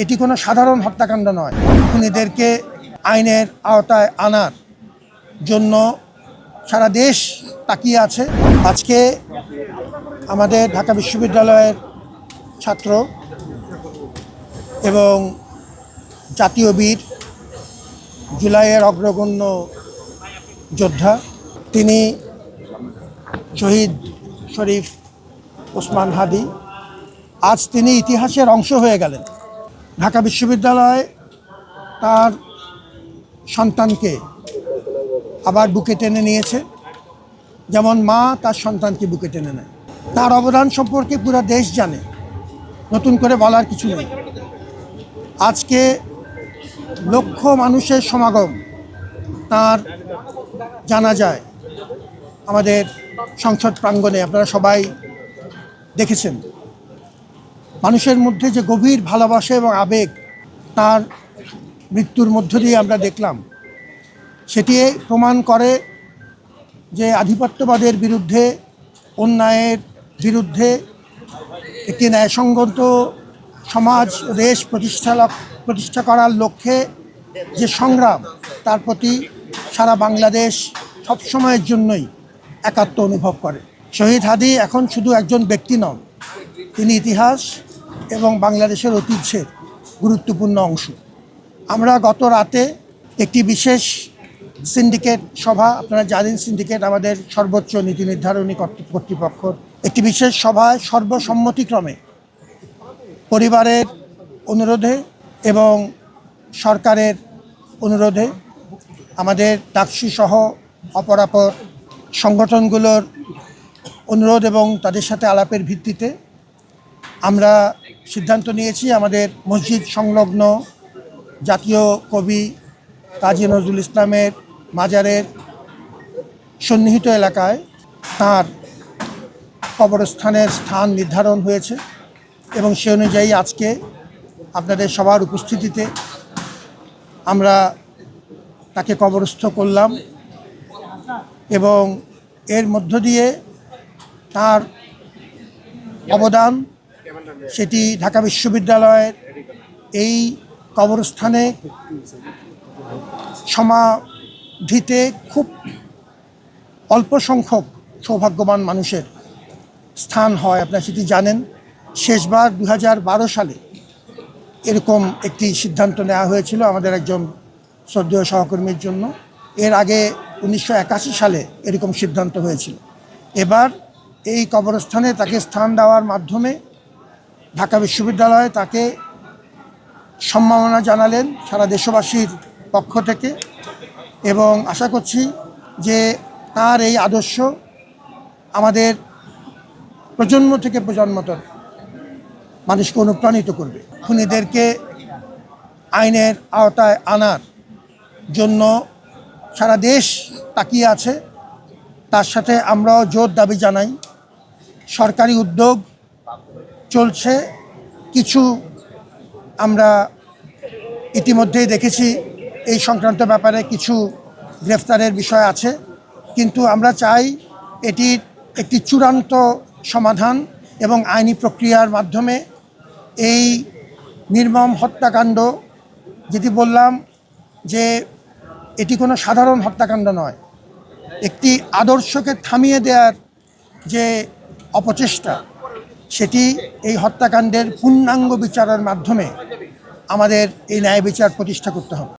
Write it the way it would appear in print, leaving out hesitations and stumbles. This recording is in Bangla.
এটি কোনো সাধারণ হত্যাকাণ্ড নয়। খুনিদেরকে আইনের আওতায় আনার জন্য সারা দেশ তাকিয়ে আছে। আজকে আমাদের ঢাকা বিশ্ববিদ্যালয়ের ছাত্র এবং জাতীয় বীর, জুলাইয়ের অগ্রগণ্য যোদ্ধা, তিনি শহীদ শরীফ ওসমান হাদি, আজ তিনি ইতিহাসের অংশ হয়ে গেলেন। ঢাকা বিশ্ববিদ্যালয় তার সন্তানকে আবার বুকে টেনে নিয়েছে, যেমন মা তার সন্তানকে বুকে টেনে নেয়। তার অবদান সম্পর্কে পুরো দেশ জানে, নতুন করে বলার কিছু নেই। আজকে লক্ষ মানুষের সমাগম তার জানাজায় আমাদের সংসদ প্রাঙ্গণে আপনারা সবাই দেখেছেন। মানুষের মধ্যে যে গভীর ভালোবাসা এবং আবেগ তার মৃত্যুর মধ্য দিয়ে আমরা দেখলাম, সেটি প্রমাণ করে যে আধিপত্যবাদের বিরুদ্ধে, অন্যায়ের বিরুদ্ধে একটি ন্যায়সঙ্গত সমাজ ও দেশ প্রতিষ্ঠা করার লক্ষ্যে যে সংগ্রাম, তার প্রতি সারা বাংলাদেশ সবসময়ের জন্যই একাত্ম অনুভব করে। শহীদ হাদি এখন শুধু একজন ব্যক্তি নন, তিনি ইতিহাস এবং বাংলাদেশের ঐতিহ্যের গুরুত্বপূর্ণ অংশ। আমরা গত রাতে একটি বিশেষ সিন্ডিকেট সভা, আপনারা জানেন সিন্ডিকেট আমাদের সর্বোচ্চ নীতি নির্ধারণী কর্তৃপক্ষ, একটি বিশেষ সভায় সর্বসম্মতিক্রমে পরিবারের অনুরোধে এবং সরকারের অনুরোধে, আমাদের ডাকসু সহ অপরাপর সংগঠনগুলোর অনুরোধ এবং তাদের সাথে আলাপের ভিত্তিতে আমরা সিদ্ধান্ত নিয়েছি আমাদের মসজিদ সংলগ্ন জাতীয় কবি কাজী নজরুল ইসলামের মাজারের সন্নিহিত এলাকায় তার কবরস্থানের স্থান নির্ধারণ হয়েছে এবং সে অনুযায়ী আজকে আপনাদের সবার উপস্থিতিতে আমরা তাকে কবরস্থ করলাম এবং এর মধ্য দিয়ে তার অবদান, সেটি ঢাকা বিশ্ববিদ্যালয়ের এই কবরস্থানে সমাধিতে খুব অল্প সংখ্যক সৌভাগ্যবান মানুষের স্থান হয়। আপনারা সেটি জানেন। শেষবার 2012 সালে এরকম একটি সিদ্ধান্ত নেওয়া হয়েছিল আমাদের একজন শ্রদ্ধেয় সহকর্মীর জন্য। এর আগে 1981 সালে এরকম সিদ্ধান্ত হয়েছিল। এবার এই কবরস্থানে তাকে স্থান দেওয়ার মাধ্যমে ঢাকা বিশ্ববিদ্যালয়ে তাকে সম্মাননা জানালেন সারা দেশবাসীর পক্ষ থেকে এবং আশা করছি যে তার এই আদর্শ আমাদের প্রজন্ম থেকে প্রজন্মতর মানুষকে অনুপ্রাণিত করবে। খুনিদেরকে আইনের আওতায় আনার জন্য সারা দেশ তাকিয়ে আছে, তার সাথে আমরাও জোর দাবি জানাই। সরকারি উদ্যোগ চলছে, কিছু আমরা ইতিমধ্যেই দেখেছি এই সংক্রান্ত ব্যাপারে কিছু গ্রেফতারের বিষয় আছে, কিন্তু আমরা চাই এটির একটি চূড়ান্ত সমাধান এবং আইনি প্রক্রিয়ার মাধ্যমে এই নির্মম হত্যাকাণ্ড, যেটি বললাম যে এটি কোনো সাধারণ হত্যাকাণ্ড নয়, একটি আদর্শকে থামিয়ে দেওয়ার যে অপচেষ্টা, সেটি এই হত্যাকাণ্ডের পূর্ণাঙ্গ বিচারের মাধ্যমে আমাদের এই ন্যায় বিচার প্রতিষ্ঠা করতে হবে।